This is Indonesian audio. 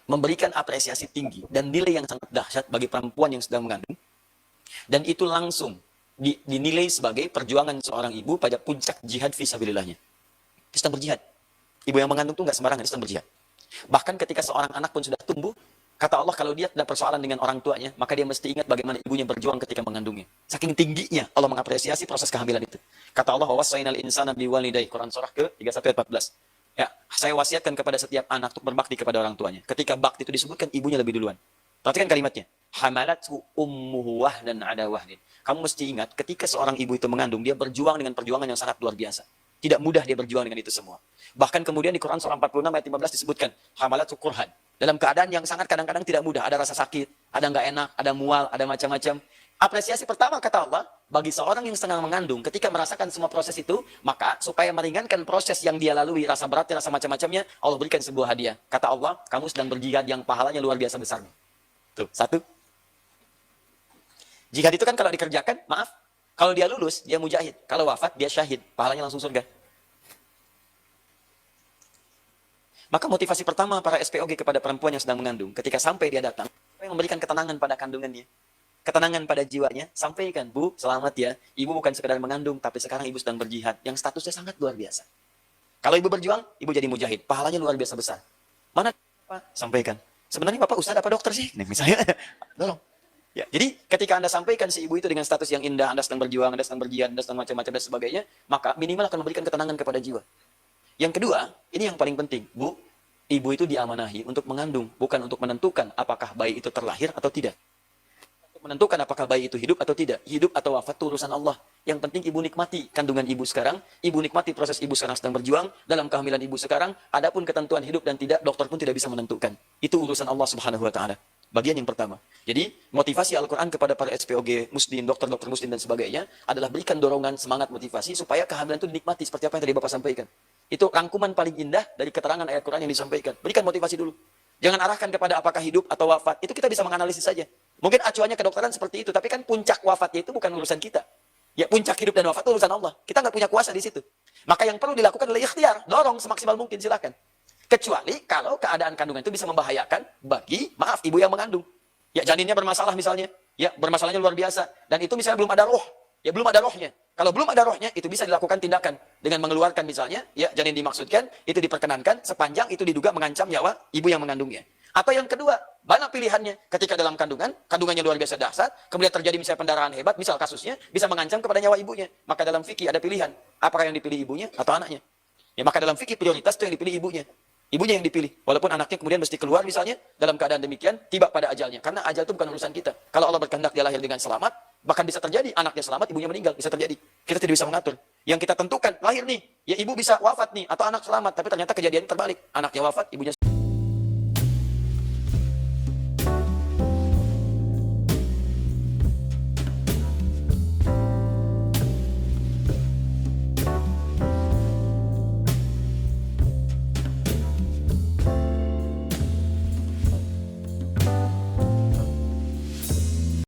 memberikan apresiasi tinggi dan nilai yang sangat dahsyat bagi perempuan yang sedang mengandung, dan itu langsung dinilai sebagai perjuangan seorang ibu pada puncak jihad fisabilillahnya. Dia sedang berjihad. Ibu yang mengandung itu nggak sembarangan, dia sedang berjihad. Bahkan ketika seorang anak pun sudah tumbuh, kata Allah kalau dia tidak persoalan dengan orang tuanya, maka dia mesti ingat bagaimana ibunya berjuang ketika mengandungnya. Saking tingginya Allah mengapresiasi proses kehamilan itu. Kata Allah, "Wassaynal insana biwalidayhi", Quran surah ke-31 ayat 14. Ya, saya wasiatkan kepada setiap anak untuk berbakti kepada orang tuanya. Ketika bakti itu disebutkan, ibunya lebih duluan. Perhatikan kalimatnya. Hamalathu ummuhu wahdan ala wahdin. Kamu mesti ingat, ketika seorang ibu itu mengandung, dia berjuang dengan perjuangan yang sangat luar biasa. Tidak mudah dia berjuang dengan itu semua. Bahkan kemudian di Quran surah 46 ayat 15 disebutkan, hamalathu kurhan. Dalam keadaan yang sangat kadang-kadang tidak mudah. Ada rasa sakit, ada nggak enak, ada mual, ada macam-macam. Apresiasi pertama kata Allah, bagi seorang yang sedang mengandung, ketika merasakan semua proses itu, maka supaya meringankan proses yang dia lalui, rasa beratnya, rasa macam-macamnya, Allah berikan sebuah hadiah. Kata Allah, kamu sedang berjihad yang pahalanya luar biasa besarnya. Tuh, satu. Jihad itu kan kalau dikerjakan, maaf, kalau dia lulus, dia mujahid. Kalau wafat, dia syahid. Pahalanya langsung surga. Maka motivasi pertama para SPOG kepada perempuan yang sedang mengandung, ketika sampai dia datang, yang memberikan ketenangan pada kandungannya, ketenangan pada jiwanya, sampaikan, Bu, selamat ya, ibu bukan sekedar mengandung, tapi sekarang ibu sedang berjihad, yang statusnya sangat luar biasa. Kalau ibu berjuang, ibu jadi mujahid, pahalanya luar biasa besar. Mana Pak? Sampaikan. Sebenarnya Bapak ustadz apa dokter sih? Nih, misalnya, tolong. Ya, jadi ketika Anda sampaikan si ibu itu dengan status yang indah, Anda sedang berjuang, Anda sedang berjihad, Anda sedang macam-macam dan sebagainya, maka minimal akan memberikan ketenangan kepada jiwa. Yang kedua, ini yang paling penting, Bu, ibu itu diamanahi untuk mengandung, bukan untuk menentukan apakah bayi itu terlahir atau tidak. Untuk menentukan apakah bayi itu hidup atau tidak. Hidup atau wafat itu urusan Allah. Yang penting ibu nikmati kandungan ibu sekarang, ibu nikmati proses ibu sekarang sedang berjuang, dalam kehamilan ibu sekarang, adapun ketentuan hidup dan tidak, dokter pun tidak bisa menentukan. Itu urusan Allah Subhanahu wa Ta'ala. Bagian yang pertama. Jadi, motivasi Al-Quran kepada para SPOG, muslim, dokter-dokter muslim dan sebagainya adalah berikan dorongan, semangat, motivasi supaya kehamilan itu dinikmati seperti apa yang tadi Bapak sampaikan. Itu rangkuman paling indah dari keterangan ayat Quran yang disampaikan. Berikan motivasi dulu. Jangan arahkan kepada apakah hidup atau wafat. Itu kita bisa menganalisis saja. Mungkin acuannya kedokteran seperti itu, tapi kan puncak wafatnya itu bukan urusan kita. Ya, puncak hidup dan wafat itu urusan Allah. Kita nggak punya kuasa di situ. Maka yang perlu dilakukan adalah ikhtiar, dorong semaksimal mungkin, silakan. Kecuali kalau keadaan kandungan itu bisa membahayakan bagi, maaf, ibu yang mengandung. Ya, janinnya bermasalah misalnya. Ya, bermasalahnya luar biasa. Dan itu misalnya belum ada roh. Ya, belum ada rohnya. Kalau belum ada rohnya, itu bisa dilakukan tindakan. Dengan mengeluarkan misalnya, ya, janin dimaksudkan, itu diperkenankan, sepanjang itu diduga mengancam nyawa ibu yang mengandungnya. Atau yang kedua, banyak pilihannya. Ketika dalam kandungan, kandungannya luar biasa dahsyat, kemudian terjadi misalnya pendarahan hebat, misal kasusnya, bisa mengancam kepada nyawa ibunya. Maka dalam fikih ada pilihan. Apakah yang dipilih ibunya atau anaknya? Ya, maka dalam fikih prioritas itu yang dipilih ibunya. Ibunya yang dipilih. Walaupun anaknya kemudian mesti keluar misalnya, dalam keadaan demikian, tiba pada ajalnya. Karena ajal itu bukan urusan kita. Kalau Allah berkehendak dia lahir dengan selamat, bahkan bisa terjadi anaknya selamat, ibunya meninggal. Bisa terjadi. Kita tidak bisa mengatur. Yang kita tentukan, lahir nih, ya ibu bisa wafat nih, atau anak selamat. Tapi ternyata kejadian terbalik. Anaknya wafat, ibunya